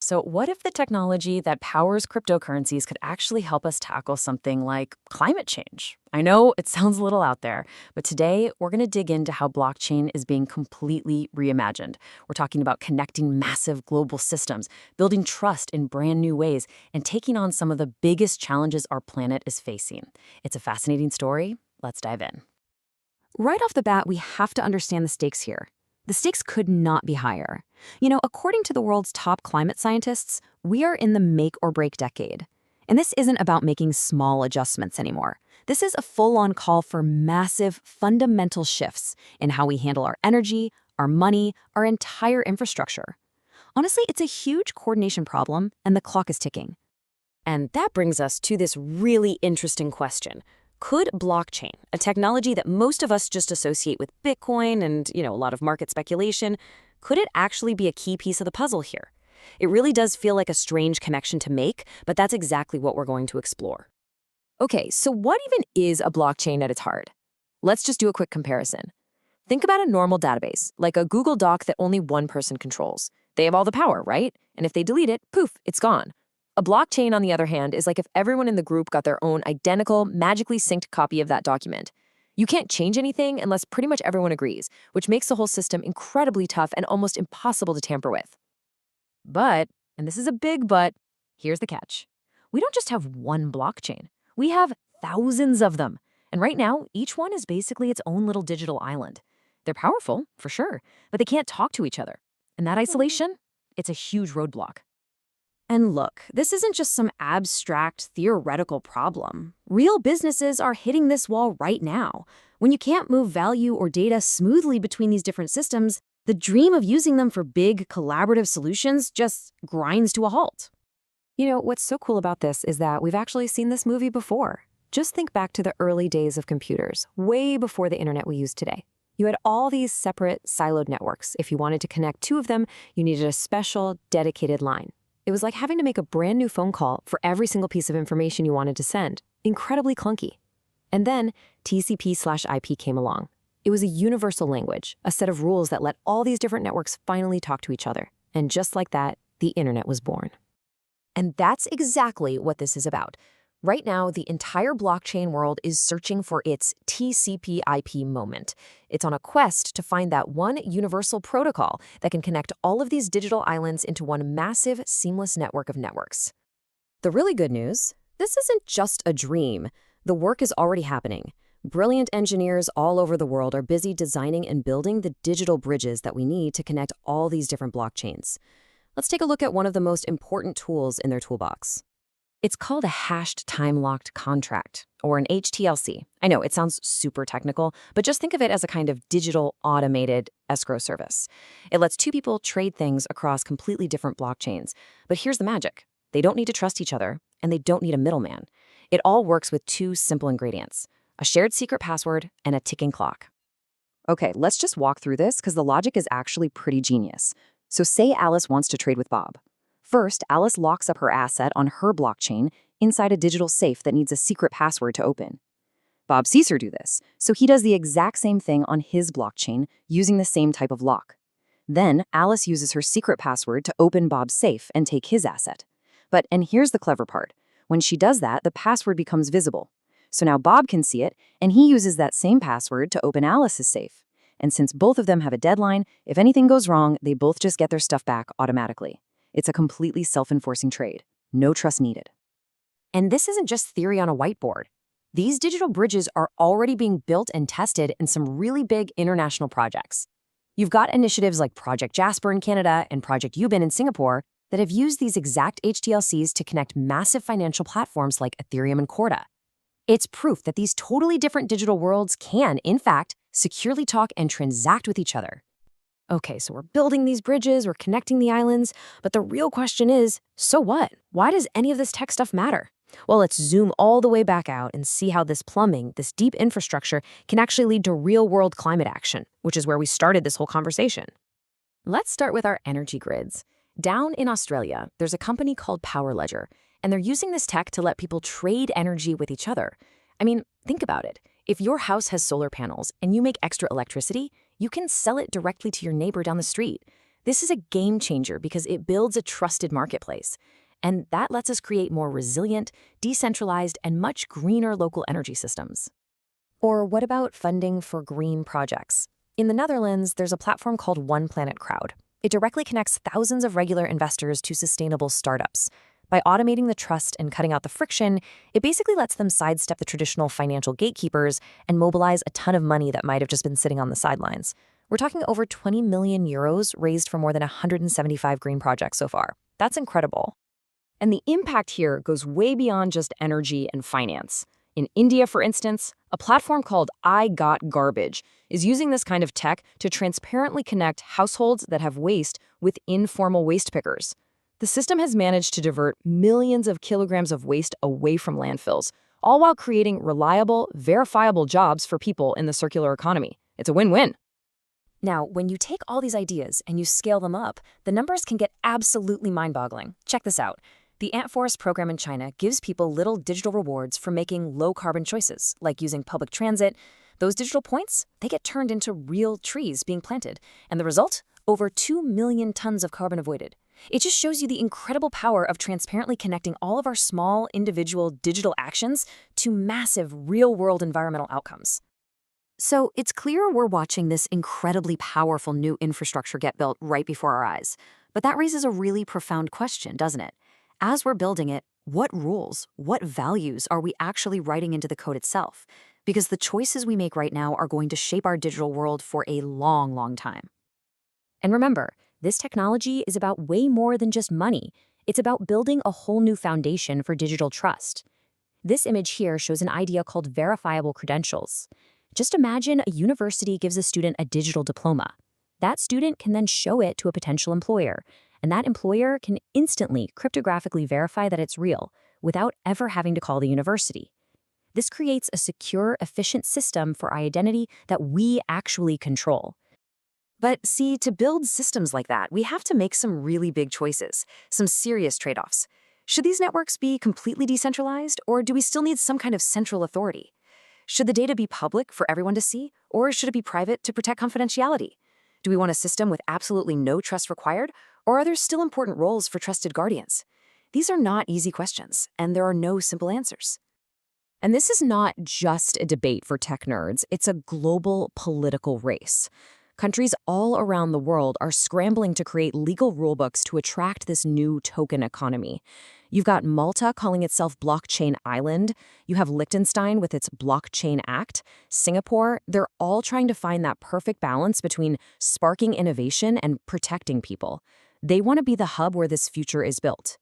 So, what if the technology that powers cryptocurrencies could actually help us tackle something like climate change? I know it sounds a little out there, but today we're going to dig into how blockchain is being completely reimagined. We're talking about connecting massive global systems, building trust in brand new ways, and taking on some of the biggest challenges our planet is facing. It's a fascinating story. Let's dive in. Right off the bat, we have to understand the stakes here. The stakes could not be higher. According to the world's top climate scientists, we are in the make or break decade. And this isn't about making small adjustments anymore. This is a full-on call for massive, fundamental shifts in how we handle our energy, our money, our entire infrastructure. Honestly, it's a huge coordination problem, and the clock is ticking. And that brings us to this really interesting question. Could blockchain, a technology that most of us just associate with Bitcoin and, a lot of market speculation, could it actually be a key piece of the puzzle here? It really does feel like a strange connection to make, but that's exactly what we're going to explore. Okay, so what even is a blockchain at its heart? Let's just do a quick comparison. Think about a normal database, like a Google Doc that only one person controls. They have all the power, right? And if they delete it, poof, it's gone. A blockchain, on the other hand, is like if everyone in the group got their own identical, magically synced copy of that document. You can't change anything unless pretty much everyone agrees, which makes the whole system incredibly tough and almost impossible to tamper with. But, and this is a big but, here's the catch. We don't just have one blockchain. We have thousands of them. And right now, each one is basically its own little digital island. They're powerful, for sure, but they can't talk to each other. And that isolation, it's a huge roadblock. And look, this isn't just some abstract, theoretical problem. Real businesses are hitting this wall right now. When you can't move value or data smoothly between these different systems, the dream of using them for big, collaborative solutions just grinds to a halt. What's so cool about this is that we've actually seen this movie before. Just think back to the early days of computers, way before the internet we use today. You had all these separate, siloed networks. If you wanted to connect two of them, you needed a special, dedicated line. It was like having to make a brand new phone call for every single piece of information you wanted to send. Incredibly clunky. And then TCP/IP came along. It was a universal language, a set of rules that let all these different networks finally talk to each other. And just like that, the internet was born. And that's exactly what this is about. Right now, the entire blockchain world is searching for its TCP/IP moment. It's on a quest to find that one universal protocol that can connect all of these digital islands into one massive, seamless network of networks. The really good news, this isn't just a dream. The work is already happening. Brilliant engineers all over the world are busy designing and building the digital bridges that we need to connect all these different blockchains. Let's take a look at one of the most important tools in their toolbox. It's called a hashed time-locked contract, or an HTLC. I know, it sounds super technical, but just think of it as a kind of digital automated escrow service. It lets two people trade things across completely different blockchains. But here's the magic. They don't need to trust each other, and they don't need a middleman. It all works with two simple ingredients: a shared secret password and a ticking clock. Okay, let's just walk through this because the logic is actually pretty genius. So say Alice wants to trade with Bob. First, Alice locks up her asset on her blockchain inside a digital safe that needs a secret password to open. Bob sees her do this, so he does the exact same thing on his blockchain using the same type of lock. Then, Alice uses her secret password to open Bob's safe and take his asset. And here's the clever part. When she does that, the password becomes visible. So now Bob can see it, and he uses that same password to open Alice's safe. And since both of them have a deadline, if anything goes wrong, they both just get their stuff back automatically. It's a completely self-enforcing trade. No trust needed. And this isn't just theory on a whiteboard. These digital bridges are already being built and tested in some really big international projects. You've got initiatives like Project Jasper in Canada and Project Ubin in Singapore that have used these exact HTLCs to connect massive financial platforms like Ethereum and Corda. It's proof that these totally different digital worlds can, in fact, securely talk and transact with each other. Okay, so we're building these bridges, we're connecting the islands, but the real question is, so what? Why does any of this tech stuff matter? Well, let's zoom all the way back out and see how this plumbing, this deep infrastructure, can actually lead to real-world climate action, which is where we started this whole conversation. Let's start with our energy grids. Down in Australia, there's a company called Power Ledger, and they're using this tech to let people trade energy with each other. I mean, think about it. If your house has solar panels and you make extra electricity, you can sell it directly to your neighbor down the street. This is a game changer because it builds a trusted marketplace. And that lets us create more resilient, decentralized, and much greener local energy systems. Or what about funding for green projects? In the Netherlands, there's a platform called One Planet Crowd. It directly connects thousands of regular investors to sustainable startups. By automating the trust and cutting out the friction, it basically lets them sidestep the traditional financial gatekeepers and mobilize a ton of money that might have just been sitting on the sidelines. We're talking over 20 million euros raised for more than 175 green projects so far. That's incredible. And the impact here goes way beyond just energy and finance. In India, for instance, a platform called I Got Garbage is using this kind of tech to transparently connect households that have waste with informal waste pickers. The system has managed to divert millions of kilograms of waste away from landfills, all while creating reliable, verifiable jobs for people in the circular economy. It's a win-win. Now, when you take all these ideas and you scale them up, the numbers can get absolutely mind-boggling. Check this out. The Ant Forest program in China gives people little digital rewards for making low-carbon choices, like using public transit. Those digital points, they get turned into real trees being planted. And the result? Over 2 million tons of carbon avoided. It just shows you the incredible power of transparently connecting all of our small, individual digital actions to massive, real-world environmental outcomes. So it's clear we're watching this incredibly powerful new infrastructure get built right before our eyes. But that raises a really profound question, doesn't it? As we're building it, what rules, what values are we actually writing into the code itself? Because the choices we make right now are going to shape our digital world for a long, long time. And remember, this technology is about way more than just money. It's about building a whole new foundation for digital trust. This image here shows an idea called verifiable credentials. Just imagine a university gives a student a digital diploma. That student can then show it to a potential employer, and that employer can instantly cryptographically verify that it's real without ever having to call the university. This creates a secure, efficient system for identity that we actually control. But see, to build systems like that, we have to make some really big choices, some serious trade-offs. Should these networks be completely decentralized, or do we still need some kind of central authority? Should the data be public for everyone to see, or should it be private to protect confidentiality? Do we want a system with absolutely no trust required, or are there still important roles for trusted guardians? These are not easy questions, and there are no simple answers. And this is not just a debate for tech nerds, it's a global political race. Countries all around the world are scrambling to create legal rulebooks to attract this new token economy. You've got Malta calling itself Blockchain Island. You have Liechtenstein with its Blockchain Act. Singapore, they're all trying to find that perfect balance between sparking innovation and protecting people. They want to be the hub where this future is built.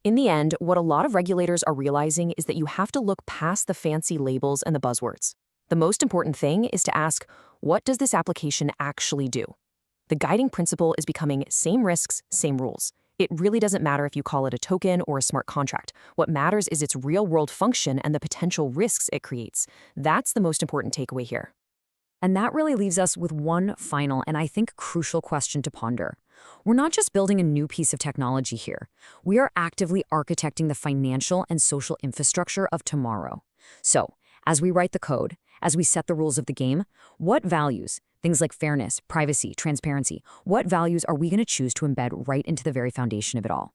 In the end, what a lot of regulators are realizing is that you have to look past the fancy labels and the buzzwords. The most important thing is to ask, what does this application actually do? The guiding principle is becoming same risks, same rules. It really doesn't matter if you call it a token or a smart contract. What matters is its real-world function and the potential risks it creates. That's the most important takeaway here. And that really leaves us with one final and I think crucial question to ponder. We're not just building a new piece of technology here. We are actively architecting the financial and social infrastructure of tomorrow. So, as we write the code, as we set the rules of the game, what values, things like fairness, privacy, transparency, what values are we going to choose to embed right into the very foundation of it all?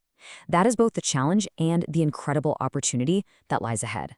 That is both the challenge and the incredible opportunity that lies ahead.